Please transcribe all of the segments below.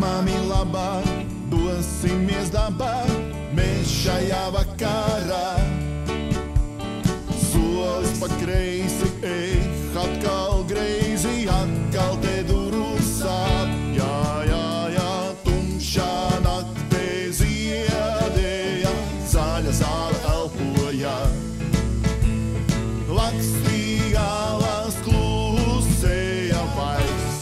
mani labā, dosimies dabā, mēs šajā vakarā. Solis pa kreisi, ej, atkal greizi, atkal te durvis sāp. Jā, jā, jā, tumšā naktē ziedēja, zaļa zāle elpoja. Lakstīgālās klusēja vairs.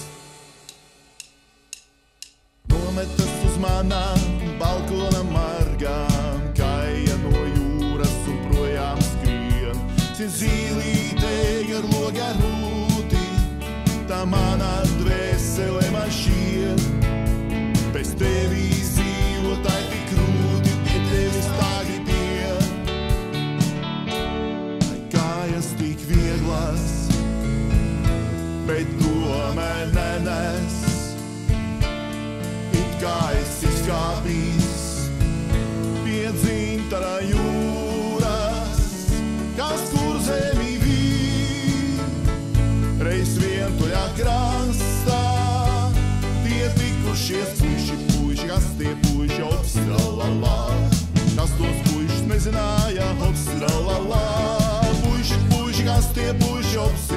Nometas uz manām balkona margām, kaija no jūras un projām skrien. Zīlīte ar loga rūti, tā manā dvēsele man šķiet. Bez tevis dzīvotāji tik krūti, pie tevis tā gribien. Lai kājas tik vieglas, bet tomēr nenes. It kā es izkāpīs pie dzintara jūras, kas kur zemī vīd. Reiz vien toļā krastā tie tikušies puiši, kas tie puiši, hops, tralalā. Kas tos puišus nezināja, hops, tralalā. Puiši, kas tie puiši, hops,